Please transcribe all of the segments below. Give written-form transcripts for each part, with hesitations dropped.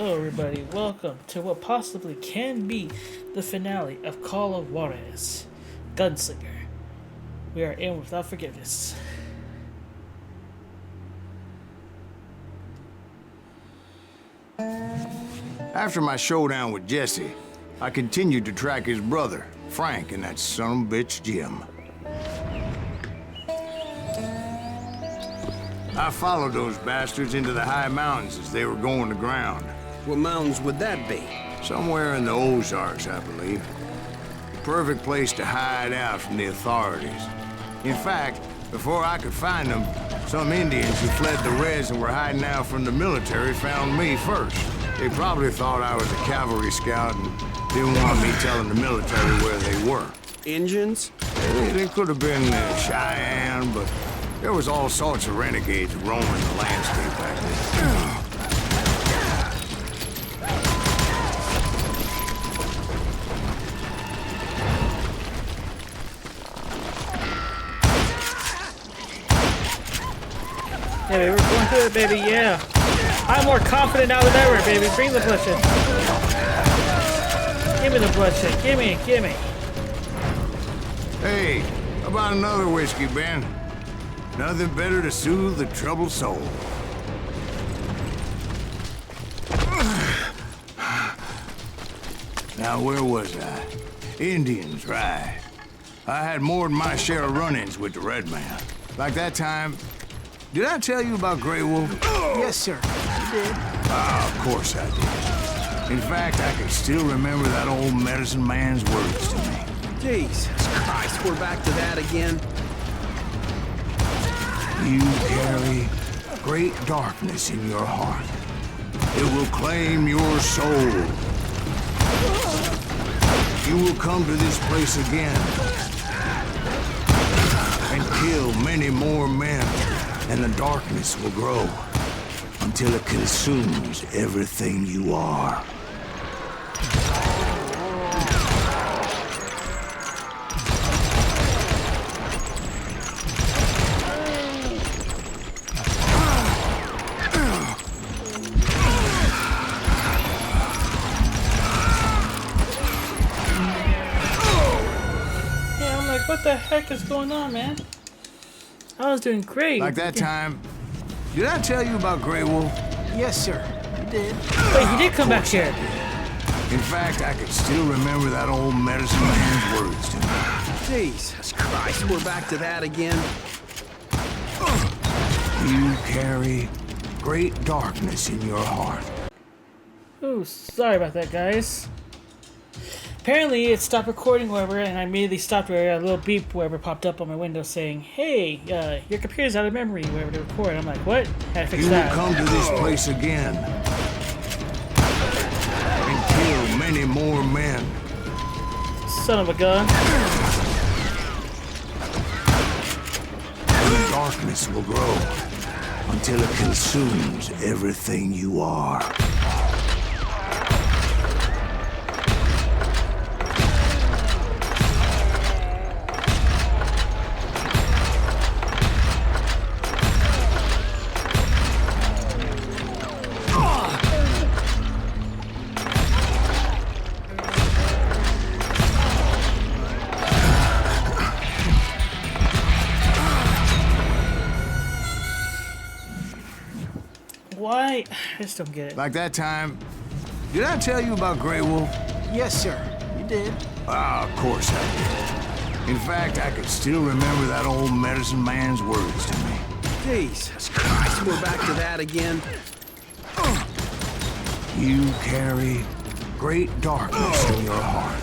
Hello everybody, welcome to what possibly can be the finale of Call of Juarez Gunslinger. We are in without forgiveness. After my showdown with Jesse, I continued to track his brother, Frank, and that son of a bitch, Jim. I followed those bastards into the high mountains as they were going to ground. What mountains would that be? Somewhere in the Ozarks, I believe. The perfect place to hide out from the authorities. In fact, before I could find them, some Indians who fled the Reds and were hiding out from the military found me first. They probably thought I was a cavalry scout and didn't want me telling the military where they were. Injuns? They could have been Cheyenne, but there was all sorts of renegades roaming the landscape back then. Yeah, baby, we're going through it, baby, yeah. I'm more confident now than ever, baby. Bring the bloodshed. Give me the bloodshed. Give me. Hey, how about another whiskey, Ben? Nothing better to soothe the troubled soul. Now, where was I? Indians, right. I had more than my share of run-ins with the Red Man. Like that time... Did I tell you about Grey Wolf? Yes, sir. You did. Ah, of course I did. In fact, I can still remember that old medicine man's words to me. Jesus Christ, we're back to that again. You carry great darkness in your heart. It will claim your soul. You will come to this place again and kill many more men, and the darkness will grow until it consumes everything you are. What the heck is going on, man? I was doing great. Like that time. Did I tell you about Grey Wolf? Yes, sir. You did. Wait, he did come back here. In fact, I can still remember that old medicine man's words to me. Jesus Christ, we're back to that again. You carry great darkness in your heart. Ooh, sorry about that, guys. Apparently, it stopped recording wherever, and I immediately stopped where a little beep wherever popped up on my window saying, "Hey, your computer's out of memory wherever to record." I'm like, "What? How to fix that?" You will come to this place again and kill many more men. Son of a gun. The darkness will grow until it consumes everything you are. Why? I just don't get it. Like that time. Did I tell you about Grey Wolf? Yes, sir. You did. Ah, of course I did. In fact, I can still remember that old medicine man's words to me. Jesus Christ, we're back to that again. You carry great darkness in your heart.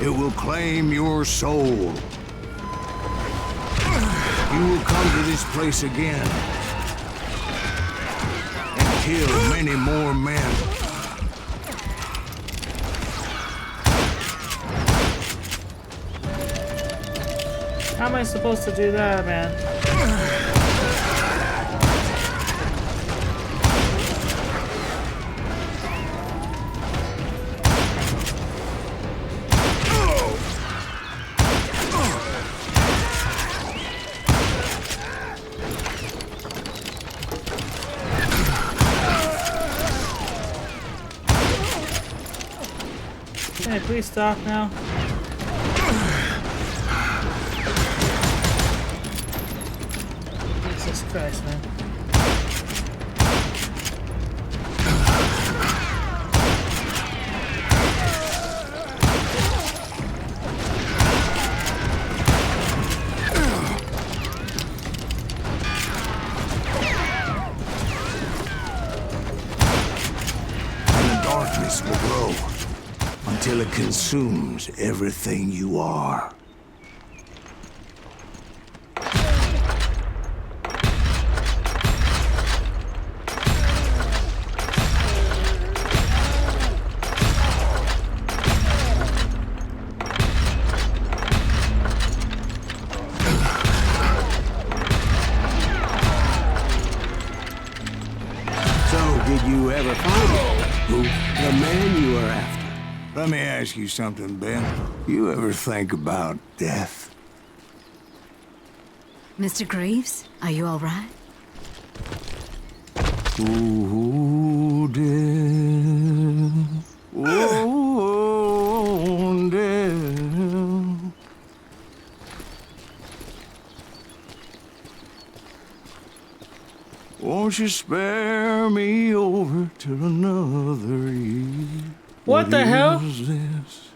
It will claim your soul. You will come to this place again and kill many more men. How am I supposed to do that, man? please stop now? Jesus Christ, man. Darkness will grow until it consumes everything you are. So, did you ever find him? Who? The man you were after. Let me ask you something, Ben. You ever think about death? Mr. Greaves, are you all right? Oh, death. Oh, death. Won't you spare me over till another year? What the hell? Is this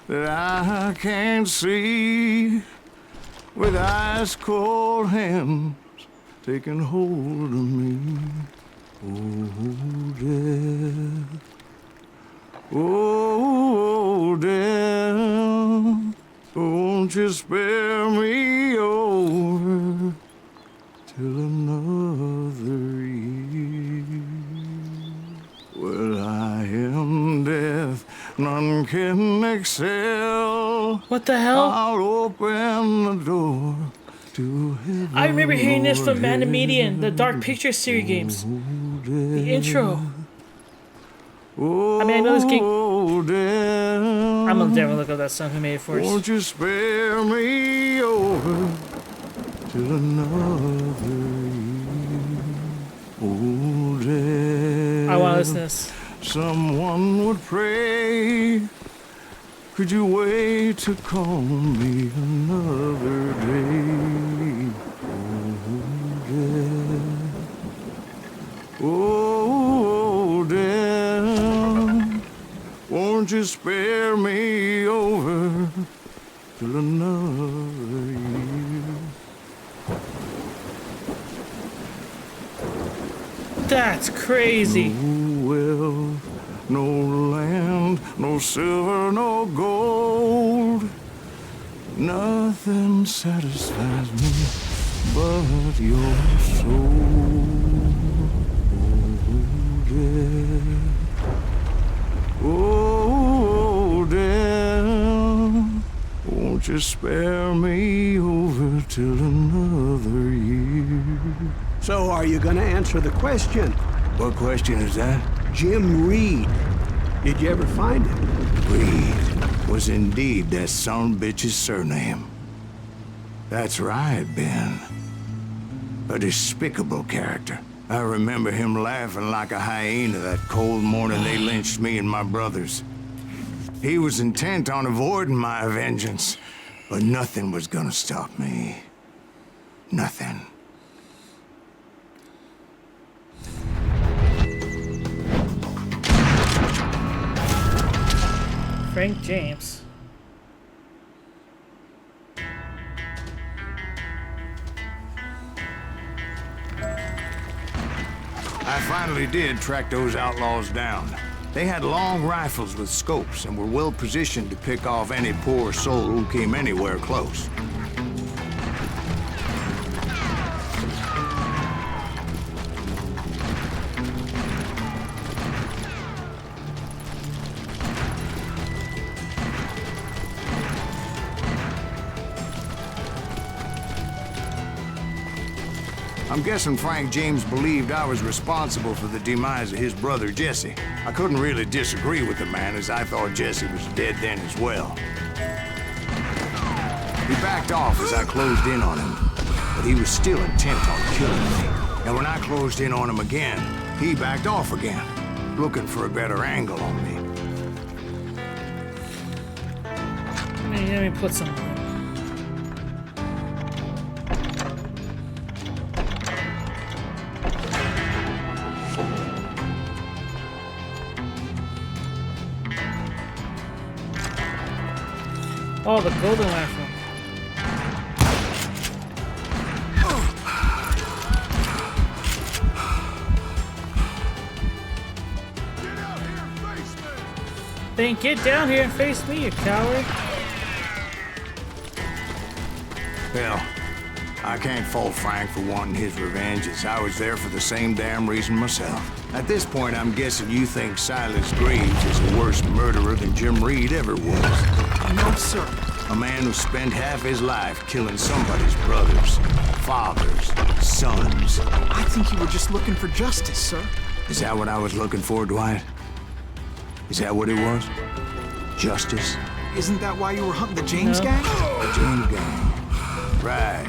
that I can't see with ice cold hands taking hold of me? Oh, death. Oh, death. Won't you spare me over till another year? Well, I am death, none can excel. What the hell? I'll open the door to heaven. I remember hearing this from Man and Median, the Dark Picture series games. The intro. I mean, I know this game. I'm gonna definitely look up that song who made it for us. Won't you spare me over till another year? Oh, death. I want to listen to this. Someone would pray. Could you wait to call me another day? Oh, death. Oh, death. Won't you spare me over till another year? That's crazy. No wealth, no land, no silver, no gold. Nothing satisfies me but your soul. Oh, death. Oh, death. Won't you spare me over till another year? So, are you gonna answer the question? What question is that? Jim Reed. Did you ever find him? Reed was indeed that son of a bitch's surname. That's right, Ben. A despicable character. I remember him laughing like a hyena that cold morning they lynched me and my brothers. He was intent on avoiding my vengeance, but nothing was gonna stop me. Nothing. Frank James. I finally did track those outlaws down. They had long rifles with scopes and were well positioned to pick off any poor soul who came anywhere close. I'm guessing Frank James believed I was responsible for the demise of his brother Jesse. I couldn't really disagree with the man, as I thought Jesse was dead then as well. He backed off as I closed in on him, but he was still intent on killing me. And when I closed in on him again, he backed off again, looking for a better angle on me. Let me put some on. Oh, the golden rifle. Then get down here and face me, you coward. Well, I can't fault Frank for wanting his revenge, as I was there for the same damn reason myself. At this point, I'm guessing you think Silas Greaves is a worse murderer than Jim Reed ever was. No, sir. A man who spent half his life killing somebody's brothers, fathers, sons. I think you were just looking for justice, sir. Is that what I was looking for, Dwight? Is that what it was? Justice? Isn't that why you were hunting the James gang? The James gang. Right.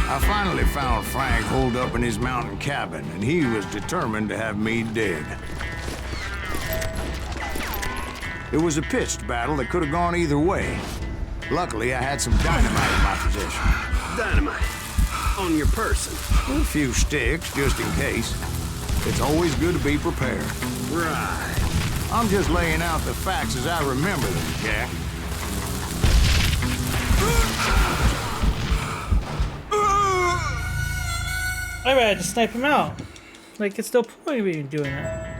I finally found Frank holed up in his mountain cabin, and he was determined to have me dead. It was a pitched battle that could have gone either way. Luckily, I had some dynamite in my possession. Dynamite. On your person. A few sticks, just in case. It's always good to be prepared. Right. I'm just laying out the facts as I remember them, Jack. Alright, just snipe him out. Like, it's no point of even doing that.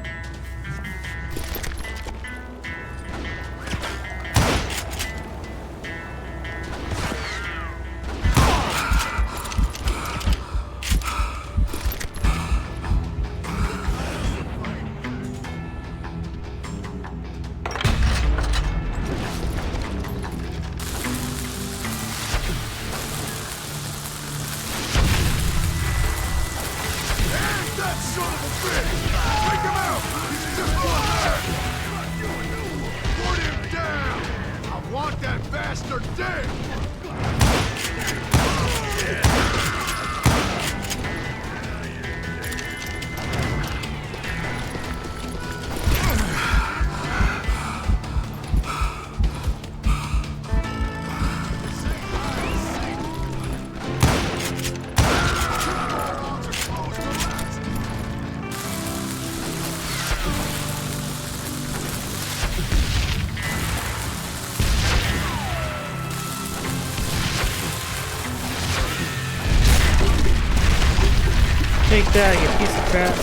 Take that, you piece of crap.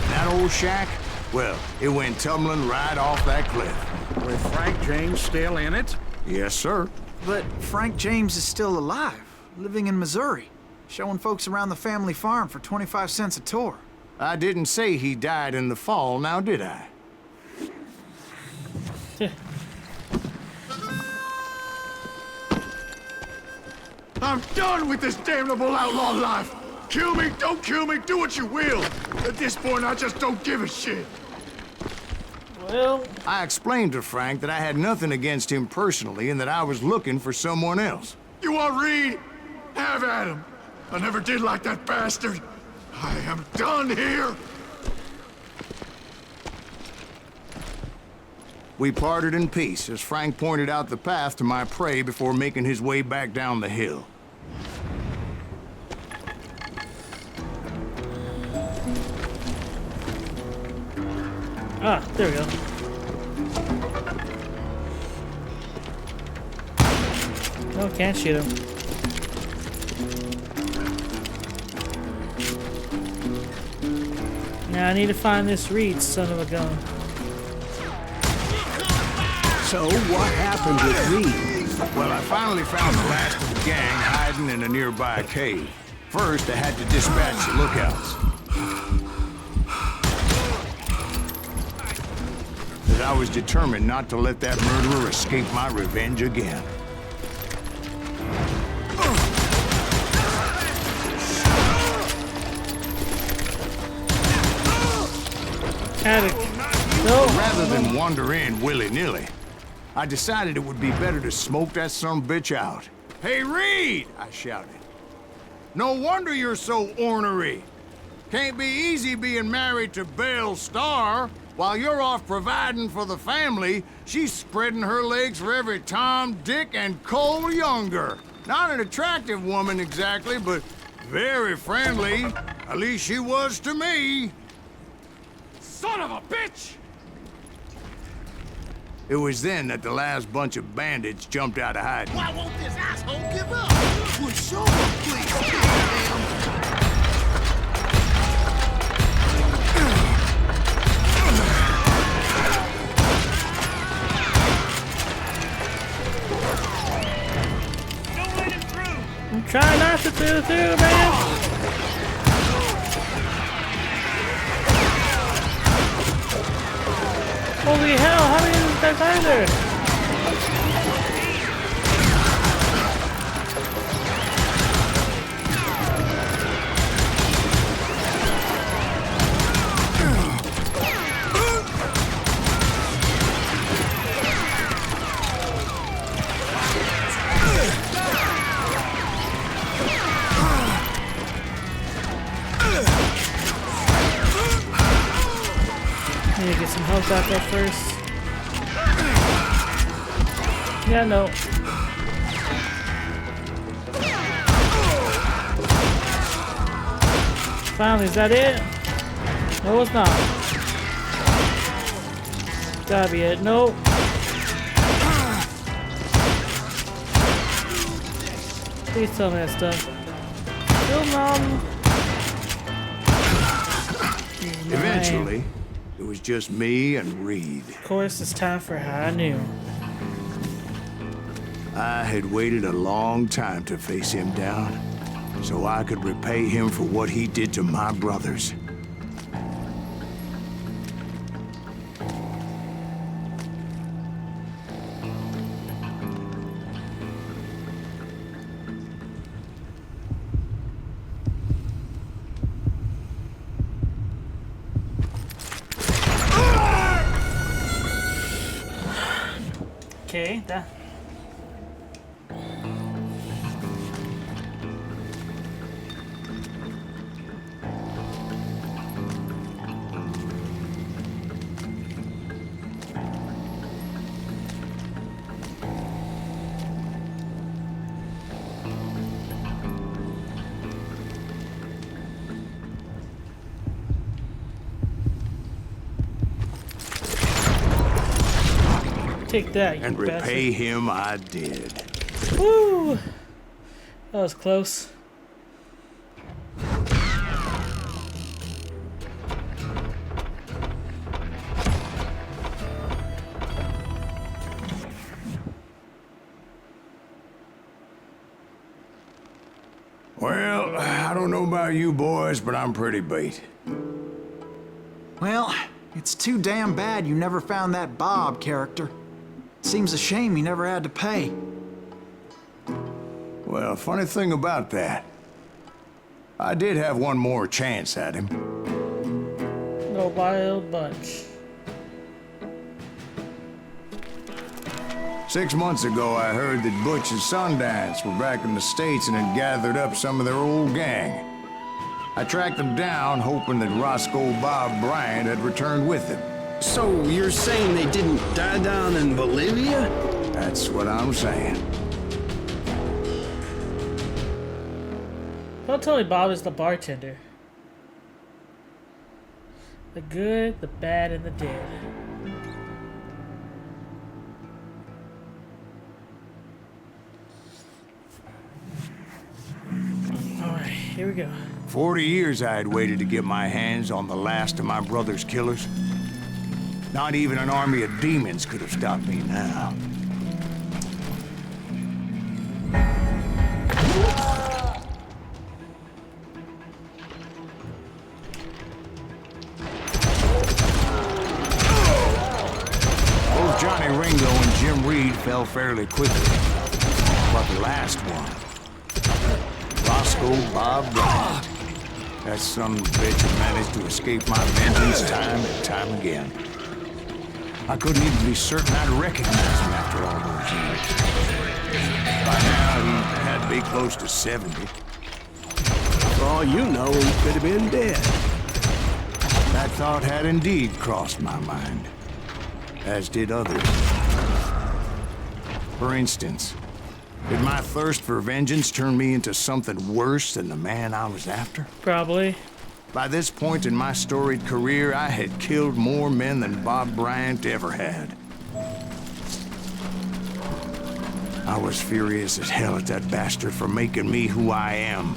That old shack? Well, it went tumbling right off that cliff. With Frank James still in it? Yes, sir. But Frank James is still alive, living in Missouri, showing folks around the family farm for 25 cents a tour. I didn't say he died in the fall, now did I? I'm done with this damnable outlaw life! Kill me, don't kill me, do what you will! At this point, I just don't give a shit! Well, I explained to Frank that I had nothing against him personally and that I was looking for someone else. You want Reed? Have at him! I never did like that bastard! I am done here! We parted in peace as Frank pointed out the path to my prey before making his way back down the hill. ah, there we go. No, can't shoot him. Now I need to find this Reed, son of a gun. So, what happened with Reed? Well, I finally found the last of the gang hiding in a nearby cave. First, I had to dispatch the lookouts. But I was determined not to let that murderer escape my revenge again. No. Rather than wander in willy-nilly, I decided it would be better to smoke that sumbitch out. Hey, Reed! I shouted. No wonder you're so ornery. Can't be easy being married to Belle Starr. While you're off providing for the family, she's spreading her legs for every Tom, Dick, and Cole Younger. Not an attractive woman exactly, but very friendly. At least she was to me. Son of a bitch! It was then that the last bunch of bandits jumped out of hiding. Why won't this asshole give up? Push over, please. Damn. I'm trying not to do through, man. Holy hell, how many of these guys are there? Need to get some health back up first. Yeah, no. Finally, is that it? No, it's not. Gotta be it. Nope. Please tell me that stuff. Still numb. Eventually, it was just me and Reed. Of course, it's time for High Noon. I had waited a long time to face him down, so I could repay him for what he did to my brothers. Okay, that. Take that, you And bastard. repay him I did. Woo! That was close. Well, I don't know about you boys, but I'm pretty beat. Well, it's too damn bad you never found that Bob character. Seems a shame he never had to pay. Well, funny thing about that, I did have one more chance at him. No wild bunch. 6 months ago, I heard that Butch and Sundance were back in the States and had gathered up some of their old gang. I tracked them down, hoping that Roscoe Bob Bryant had returned with them. So you're saying they didn't die down in Bolivia? That's what I'm saying. Don't tell me Bob is the bartender. The good, the bad, and the dead. Alright, here we go. 40 years I had waited to get my hands on the last of my brother's killers. Not even an army of demons could have stopped me now. Both Johnny Ringo and Jim Reed fell fairly quickly. But the last one, Roscoe Bob Bryant. That son of a bitch had managed to escape my vengeance time and time again. I couldn't even be certain I'd recognize him after all those years. By now, he had to be close to 70. For all you know, he could have been dead. That thought had indeed crossed my mind, as did others. For instance, did my thirst for vengeance turn me into something worse than the man I was after? Probably. By this point in my storied career, I had killed more men than Bob Bryant ever had. I was furious as hell at that bastard for making me who I am.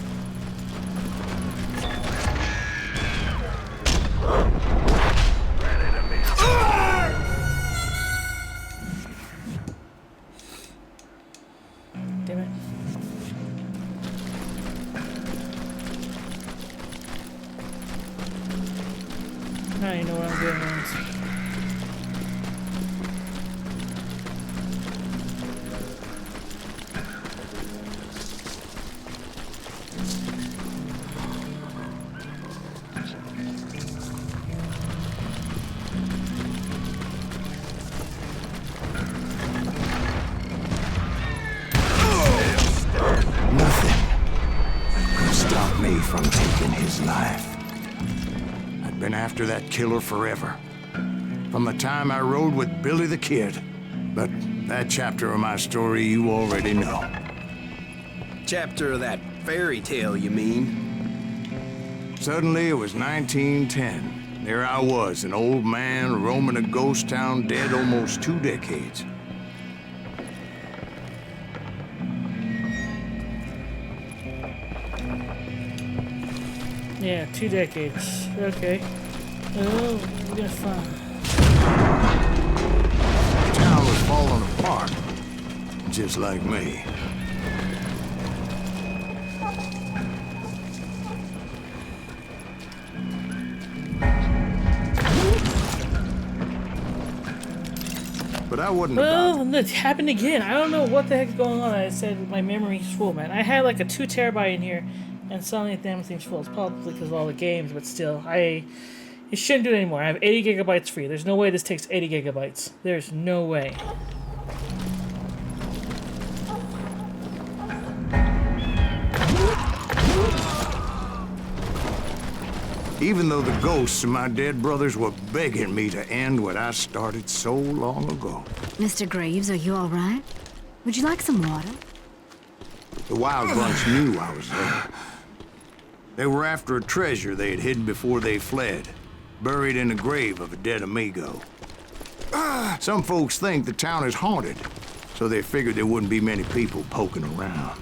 Damn it. Now you know what I'm doing. Lance. From taking his life. I'd been after that killer forever. From the time I rode with Billy the Kid. But that chapter of my story you already know. Chapter of that fairy tale, you mean? Suddenly it was 1910. There I was, an old man roaming a ghost town dead almost 2 decades. Yeah, 2 decades. Okay. Oh, we're gonna find. The town was falling apart, just like me. But I wasn't about Well, it happened again. I don't know what the heck's going on. I said my memory's full, man. I had like a 2 terabyte in here. And suddenly the damn thing's full. It's probably because of all the games, but still, it shouldn't do it anymore. I have 80 gigabytes free. There's no way this takes 80 gigabytes. There's no way. Even though the ghosts of my dead brothers were begging me to end what I started so long ago. Mr. Greaves, are you all right? Would you like some water? The Wild Bunch knew I was there. They were after a treasure they had hidden before they fled, buried in the grave of a dead amigo. Some folks think the town is haunted, so they figured there wouldn't be many people poking around.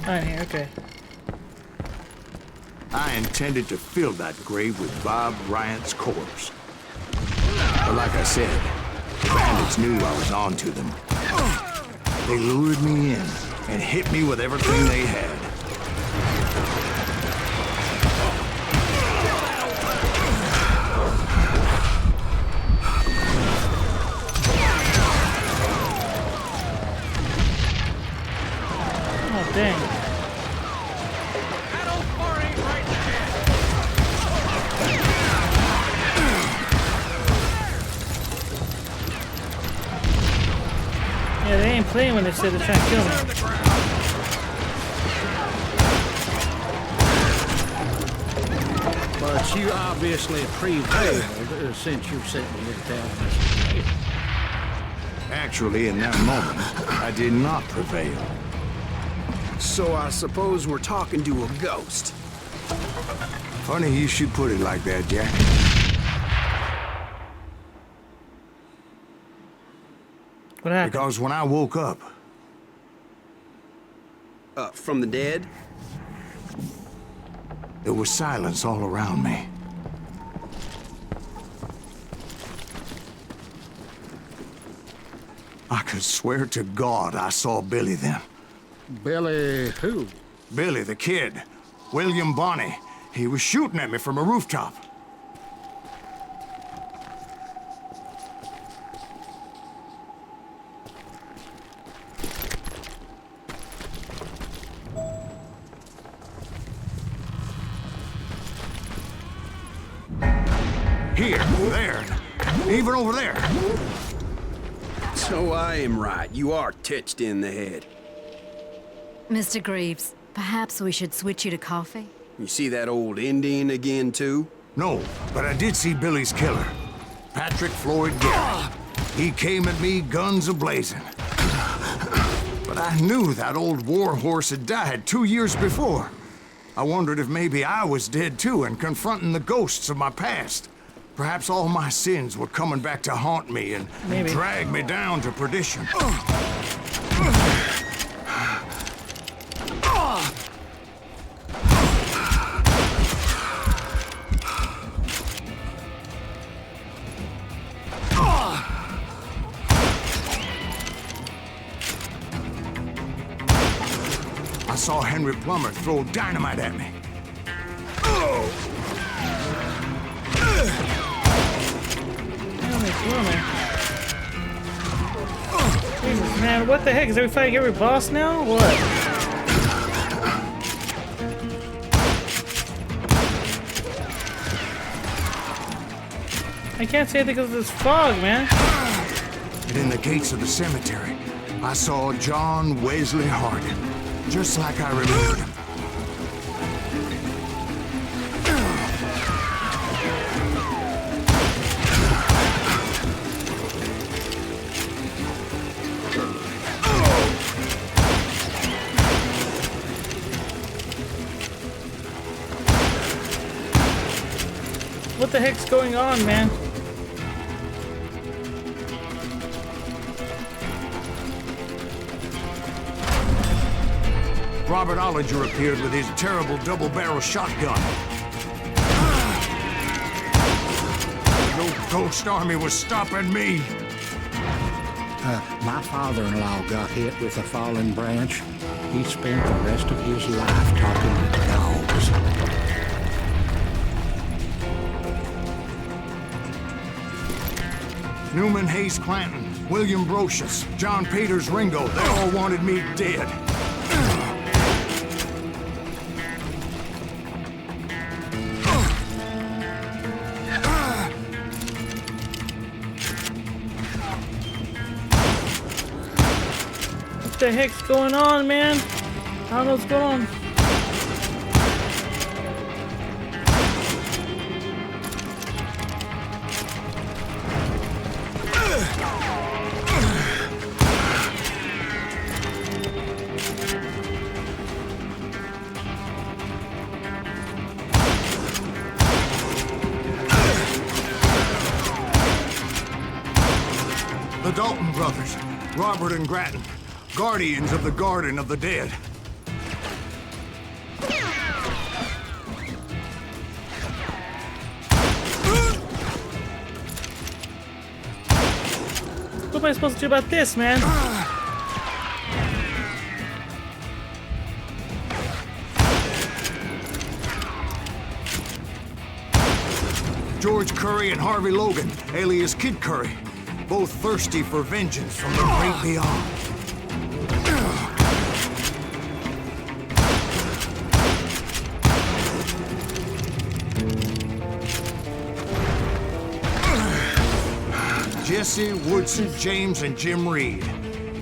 Here, okay. I intended to fill that grave with Bob Bryant's corpse. But like I said, the bandits knew I was on to them. They lured me in and hit me with everything they had. Oh, dang. Yeah, they ain't playing when they said they're trying to kill me. But you obviously prevailed since you sent me to town. Actually, in that moment, I did not prevail. So I suppose we're talking to a ghost. Funny you should put it like that, Jack. What happened? Because when I woke up, From the dead? there was silence all around me. I could swear to God I saw Billy then. Billy who? Billy the Kid. William Bonney. He was shooting at me from a rooftop. Here, there, even over there. So I am right. You are touched in the head. Mr. Greaves, Perhaps we should switch you to coffee? You see that old Indian again, too? No, but I did see Billy's killer, Patrick Floyd Garrett. He came at me guns a-blazing. But I knew that old war horse had died 2 years before. I wondered if maybe I was dead too and confronting the ghosts of my past. Perhaps all my sins were coming back to haunt me and drag me down to perdition. I saw Henry Plummer throw dynamite at me. Henry Plummer. Jesus, man, what the heck? Is every fight every boss now? What? I can't say anything because of this fog, man. And in the gates of the cemetery, I saw John Wesley Hardin, just like I remembered him. What the heck's going on, man? Robert Ollinger appeared with his terrible double-barrel shotgun. No ghost army was stopping me. My father-in-law got hit with a fallen branch. He spent the rest of his life talking to dogs. Newman Hayes Clanton, William Brocious, John Peters Ringo, they all wanted me dead. What the heck's going on, man? I don't know what's going on. The Dalton brothers, Robert and Grattan, guardians of the Garden of the Dead. What am I supposed to do about this, man? George Curry and Harvey Logan, alias Kid Curry, both thirsty for vengeance from the great beyond. Jesse, Woodson, James, and Jim Reed,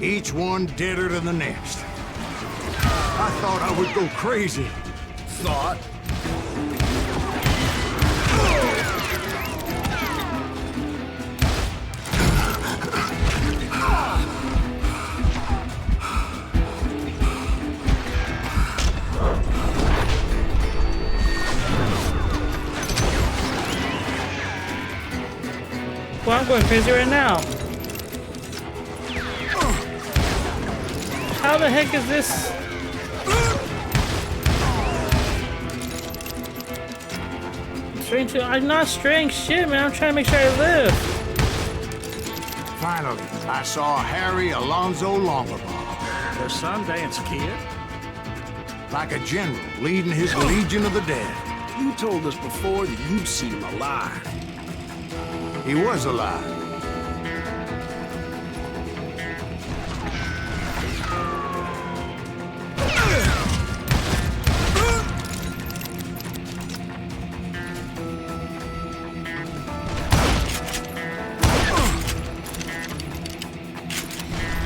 each one deader than the next. I thought I would go crazy. Thought? Well, I'm going crazy right now. How the heck is this? I'm not straying shit, man. I'm trying to make sure I live. Finally, I saw Harry Alonzo Longabaugh, The Sundance Kid? like a general leading his Legion of the Dead. You told us before that you'd seen him alive. He was alive.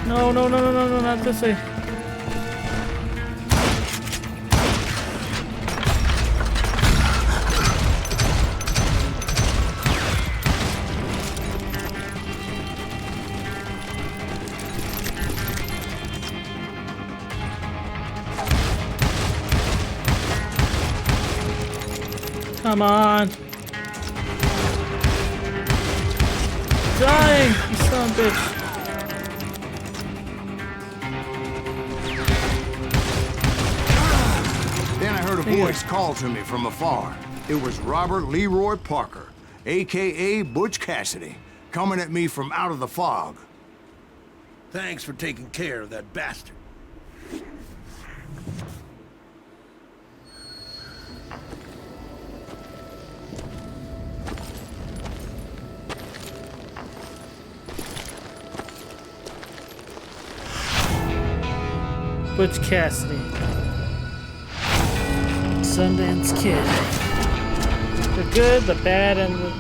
No, not this way. Come on. Dying, you son of a bitch. Then I heard a voice call to me from afar. It was Robert Leroy Parker, a.k.a. Butch Cassidy, coming at me from out of the fog. Thanks for taking care of that bastard. Butch Cassidy. Sundance Kid. The good, the bad, and the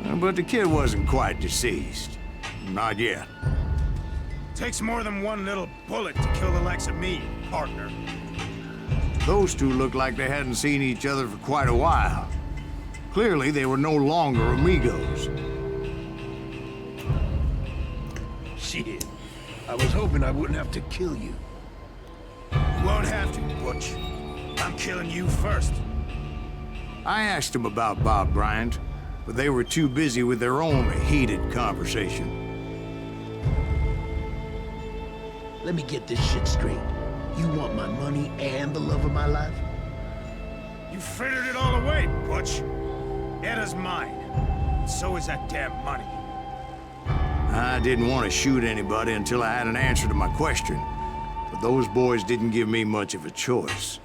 dead. But the kid wasn't quite deceased. Not yet. Takes more than one little bullet to kill the likes of me, partner. Those two looked like they hadn't seen each other for quite a while. Clearly, they were no longer amigos. Shit. I was hoping I wouldn't have to kill you. You won't have to, Butch. I'm killing you first. I asked them about Bob Bryant, but they were too busy with their own heated conversation. Let me get this shit straight. You want my money and the love of my life? You frittered it all away, Butch. Eda's mine. And so is that damn money. I didn't want to shoot anybody until I had an answer to my question, but those boys didn't give me much of a choice.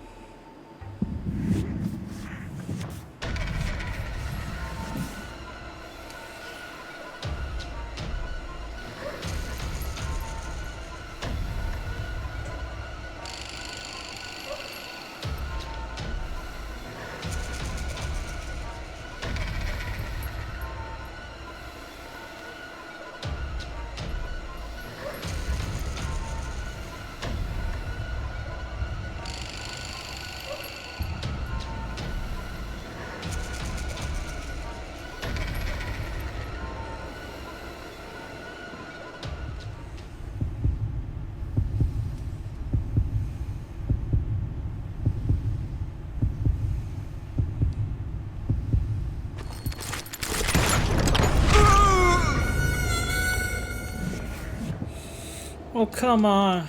Oh, come on.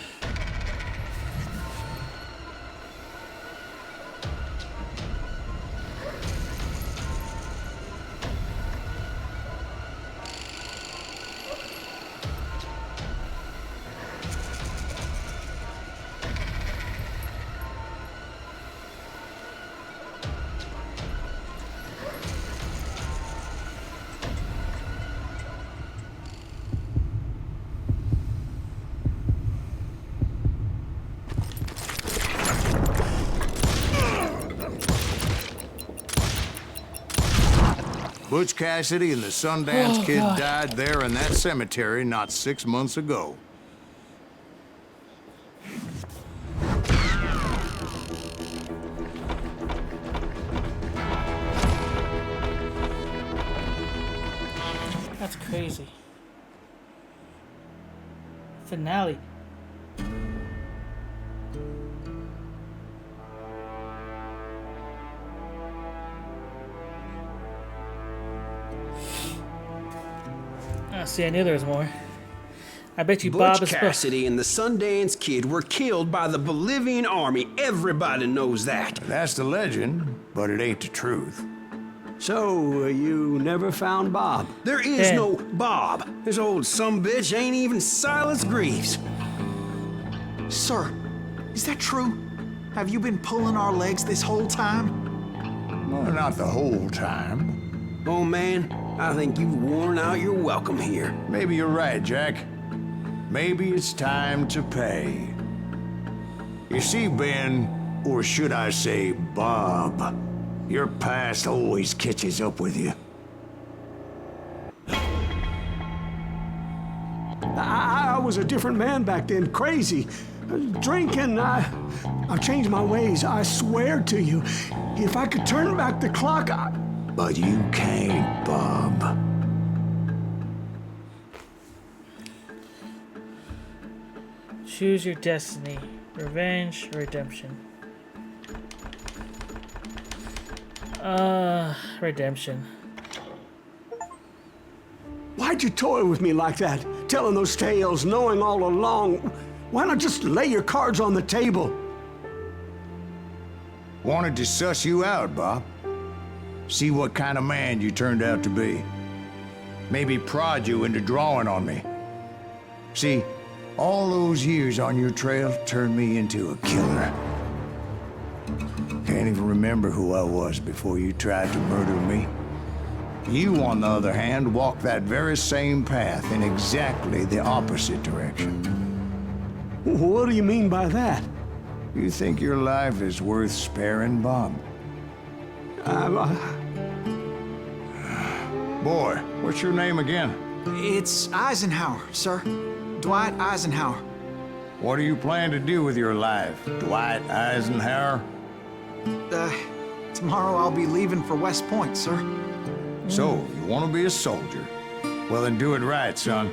Butch Cassidy and the Sundance Kid died there in that cemetery not 6 months ago. That's crazy. Finale. See, I knew there was more. I bet you Bob Butch is Cassidy and the Sundance Kid were killed by the Bolivian army. Everybody knows that. That's the legend, but it ain't the truth. So, you never found Bob? There is Yeah. no Bob. This old sumbitch ain't even Silas Greaves. Sir, is that true? Have you been pulling our legs this whole time? Well, not the whole time. Oh, man, I think you've worn out your welcome here. Maybe you're right, Jack. Maybe it's time to pay. You see, Ben, or should I say Bob, your past always catches up with you. I was a different man back then, crazy. Drinking, I've changed my ways, I swear to you. If I could turn back the clock, But you can't, Bob. Choose your destiny. Revenge or redemption. Redemption. Why'd you toy with me like that? Telling those tales, knowing all along. Why not just lay your cards on the table? Wanted to suss you out, Bob. See what kind of man you turned out to be. Maybe prod you into drawing on me. See, all those years on your trail turned me into a killer. Can't even remember who I was before you tried to murder me. You, on the other hand, walked that very same path in exactly the opposite direction. What do you mean by that? You think your life is worth sparing, Bob? Boy, what's your name again? It's Eisenhower, sir. Dwight Eisenhower. What do you plan to do with your life, Dwight Eisenhower? Tomorrow I'll be leaving for West Point, sir. So, you want to be a soldier? Well, then do it right, son.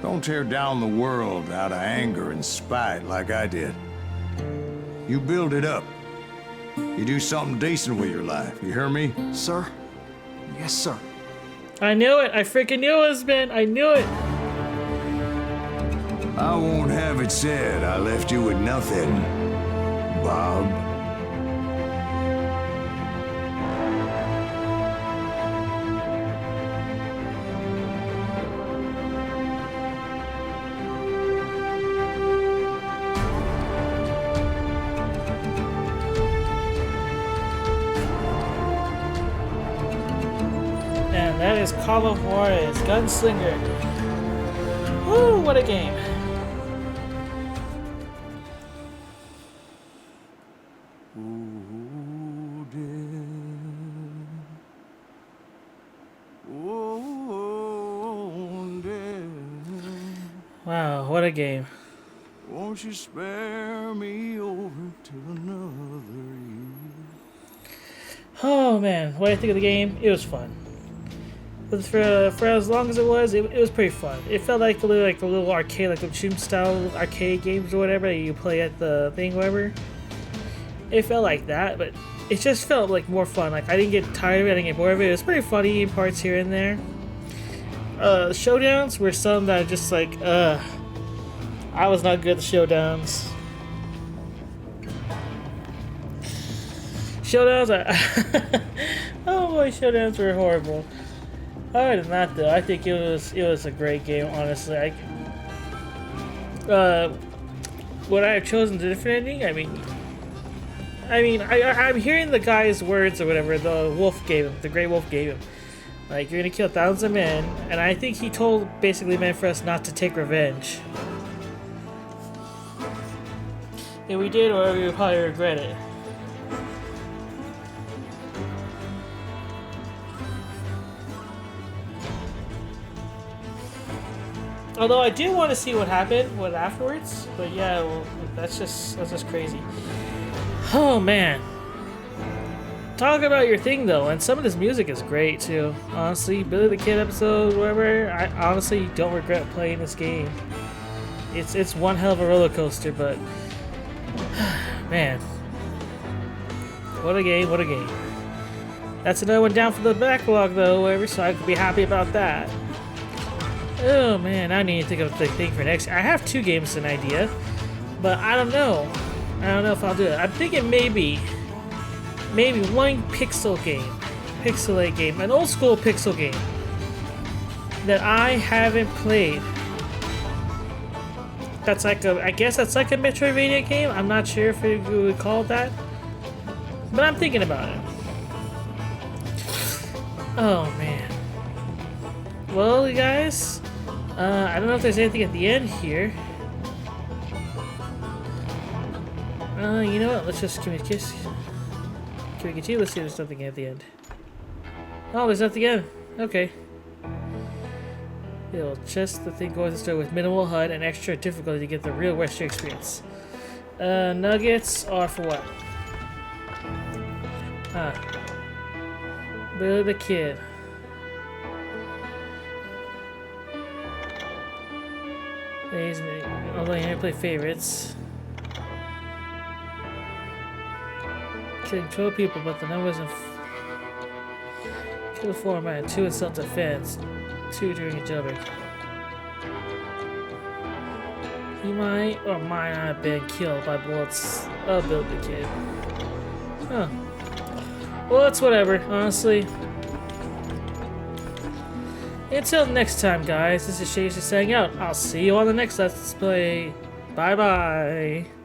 Don't tear down the world out of anger and spite like I did. You build it up. You do something decent with your life. You hear me? Sir? Yes, sir. I knew it. I freaking knew it, man. I knew it. I won't have it said I left you with nothing, Bob. And that is Call of Juarez Gunslinger. Woo, what a game. Wow, what a game. Won't you spare me over to another year? Oh man, what do I think of the game? It was fun. But for as long as it was pretty fun. It felt like the little arcade, like the Chim style arcade games or whatever that you play at the thing, whatever. It felt like that, but it just felt like more fun. Like I didn't get tired of it, I didn't get bored of it. It was pretty funny in parts here and there. Showdowns were some that just like, I was not good at the showdowns. Oh boy, showdowns were horrible. Other than that, though, I think it was a great game. Honestly, would I have chosen a different ending? I'm hearing the guy's words or whatever the wolf gave him, the Great Wolf gave him. Like, you're gonna kill thousands of men, and I think he told basically meant for us not to take revenge. If we did, or we would probably regret it. Although I do want to see what happened afterwards, but yeah, well, that's just crazy. Oh man. Talk about your thing though, and some of this music is great too. Honestly, Billy the Kid episode, whatever. I honestly don't regret playing this game. It's one hell of a roller coaster, but man, what a game! What a game! That's another one down for the backlog though, whatever. So I could be happy about that. Oh man, I need to think of the thing for next. I have 2 games an idea, but I don't know. I don't know if I'll do it. I'm thinking maybe one pixelate game, an old school pixel game that I haven't played. That's like I guess that's like a Metroidvania game. I'm not sure if we would call it that, but I'm thinking about it. Oh man. Well, you guys, I don't know if there's anything at the end here. You know what? Let's just give me a kiss. Can we continue? Let's see if there's nothing at the end. Oh, there's nothing at the end. Okay. It'll just the thing goes to start with minimal HUD and extra difficulty to get the real Western experience. Nuggets are for what? Billy the Kid. Although I play favorites. Can control people, but the numbers of kill 4 man, 2 in self-defense, 2 during a jailbreak. He might or might not have been killed by bullets of Bill the Kid. Huh. Well, it's whatever, honestly. Until next time, guys, this is Shades just saying out. I'll see you on the next Let's Play. Bye-bye.